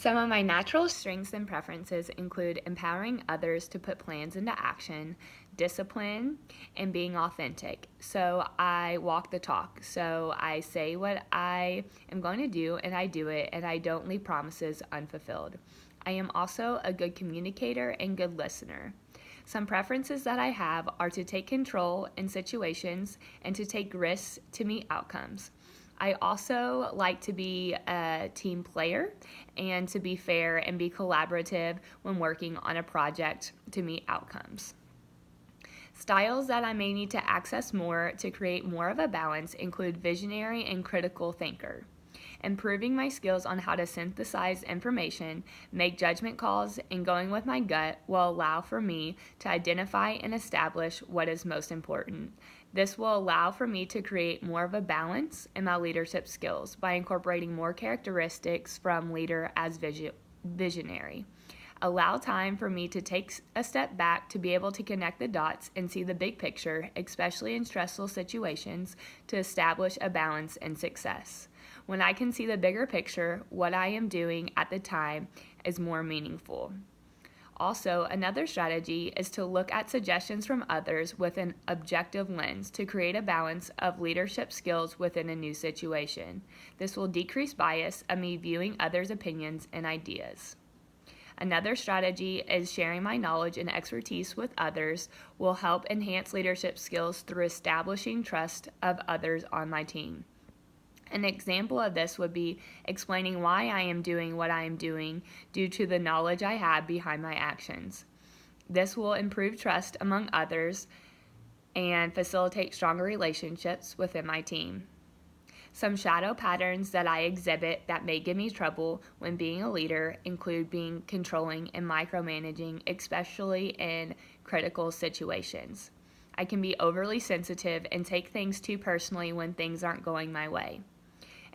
Some of my natural strengths and preferences include empowering others to put plans into action, discipline, and being authentic. So I walk the talk. So I say what I am going to do and I do it, and I don't leave promises unfulfilled. I am also a good communicator and good listener. Some preferences that I have are to take control in situations and to take risks to meet outcomes. I also like to be a team player and to be fair and be collaborative when working on a project to meet outcomes. Styles that I may need to access more to create more of a balance include visionary and critical thinker. Improving my skills on how to synthesize information, make judgment calls, and going with my gut will allow for me to identify and establish what is most important. This will allow for me to create more of a balance in my leadership skills by incorporating more characteristics from leader as visionary. Allow time for me to take a step back to be able to connect the dots and see the big picture, especially in stressful situations, to establish a balance and success. When I can see the bigger picture, what I am doing at the time is more meaningful. Also, another strategy is to look at suggestions from others with an objective lens to create a balance of leadership skills within a new situation. This will decrease bias of me viewing others' opinions and ideas. Another strategy is sharing my knowledge and expertise with others will help enhance leadership skills through establishing trust of others on my team. An example of this would be explaining why I am doing what I am doing due to the knowledge I have behind my actions. This will improve trust among others and facilitate stronger relationships within my team. Some shadow patterns that I exhibit that may give me trouble when being a leader include being controlling and micromanaging, especially in critical situations. I can be overly sensitive and take things too personally when things aren't going my way.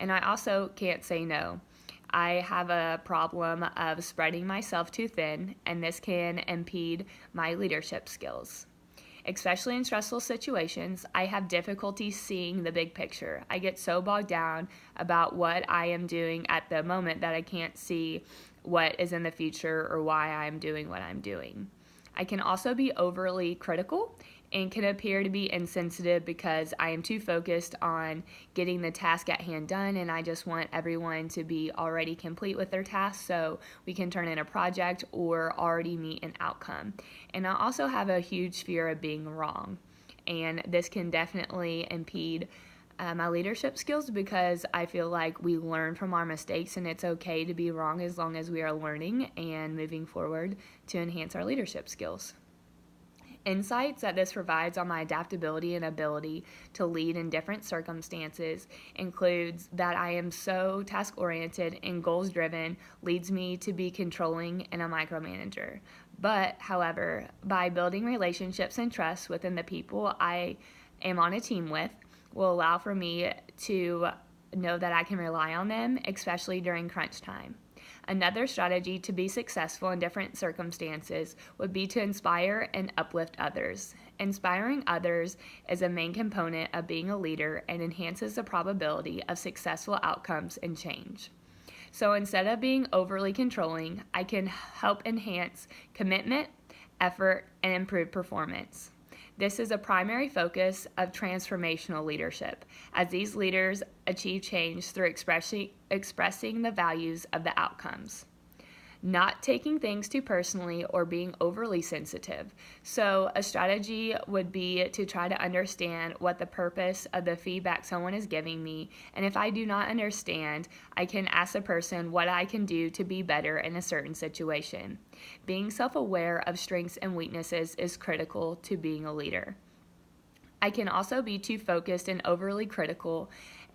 And I also can't say no. I have a problem of spreading myself too thin, and this can impede my leadership skills. Especially in stressful situations, I have difficulty seeing the big picture. I get so bogged down about what I am doing at the moment that I can't see what is in the future or why I'm doing what I'm doing. I can also be overly critical and can appear to be insensitive because I am too focused on getting the task at hand done, and I just want everyone to be already complete with their task so we can turn in a project or already meet an outcome. And I also have a huge fear of being wrong, and this can definitely impede my leadership skills because I feel like we learn from our mistakes, and it's okay to be wrong as long as we are learning and moving forward to enhance our leadership skills. Insights that this provides on my adaptability and ability to lead in different circumstances includes that I am so task-oriented and goals-driven leads me to be controlling and a micromanager. But, however, by building relationships and trust within the people I am on a team with will allow for me to know that I can rely on them, especially during crunch time. Another strategy to be successful in different circumstances would be to inspire and uplift others. Inspiring others is a main component of being a leader and enhances the probability of successful outcomes and change. So instead of being overly controlling, I can help enhance commitment, effort, and improve performance. This is a primary focus of transformational leadership, as these leaders achieve change through expressing the values of the outcomes. Not taking things too personally or being overly sensitive. So a strategy would be to try to understand what the purpose of the feedback someone is giving me, and if I do not understand, I can ask the person what I can do to be better in a certain situation. Being self-aware of strengths and weaknesses is critical to being a leader. I can also be too focused and overly critical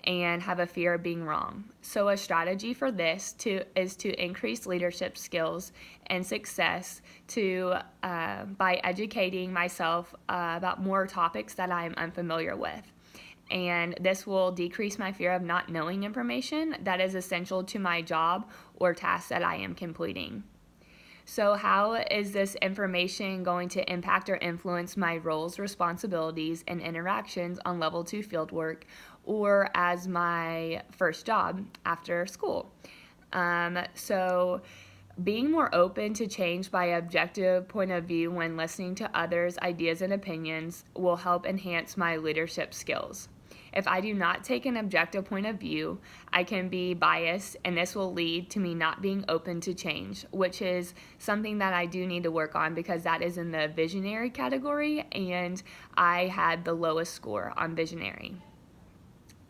and have a fear of being wrong. So a strategy for this is to increase leadership skills and success by educating myself about more topics that I'm unfamiliar with. And this will decrease my fear of not knowing information that is essential to my job or task that I am completing. So how is this information going to impact or influence my roles, responsibilities, and interactions on level 2 fieldwork or as my first job after school? So being more open to change by objective point of view when listening to others' ideas and opinions will help enhance my leadership skills. If I do not take an objective point of view, I can be biased, and this will lead to me not being open to change, which is something that I do need to work on because that is in the visionary category, and I had the lowest score on visionary.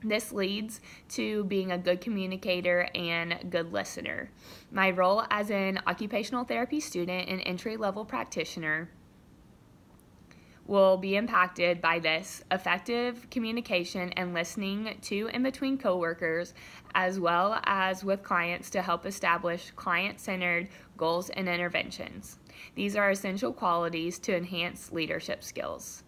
This leads to being a good communicator and good listener. My role as an occupational therapy student and entry-level practitioner will be impacted by this effective communication and listening to and between coworkers, as well as with clients to help establish client-centered goals and interventions. These are essential qualities to enhance leadership skills.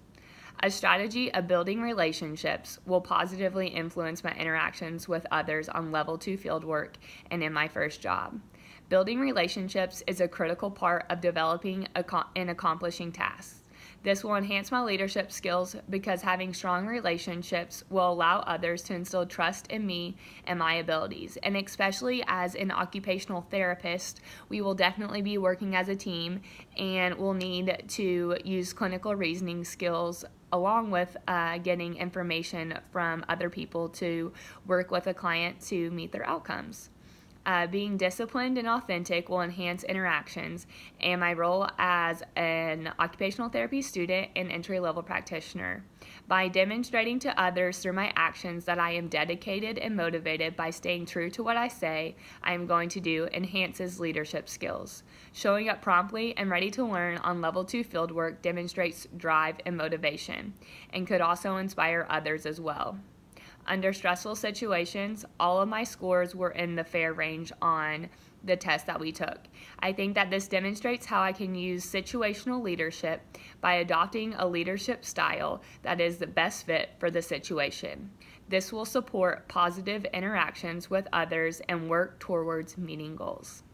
A strategy of building relationships will positively influence my interactions with others on level 2 fieldwork and in my first job. Building relationships is a critical part of developing and accomplishing tasks. This will enhance my leadership skills because having strong relationships will allow others to instill trust in me and my abilities. And especially as an occupational therapist, we will definitely be working as a team and we'll need to use clinical reasoning skills along with getting information from other people to work with a client to meet their outcomes. Being disciplined and authentic will enhance interactions and my role as an occupational therapy student and entry-level practitioner. By demonstrating to others through my actions that I am dedicated and motivated by staying true to what I say I am going to do enhances leadership skills. Showing up promptly and ready to learn on level 2 fieldwork demonstrates drive and motivation and could also inspire others as well. Under stressful situations, all of my scores were in the fair range on the test that we took. I think that this demonstrates how I can use situational leadership by adopting a leadership style that is the best fit for the situation. This will support positive interactions with others and work towards meeting goals.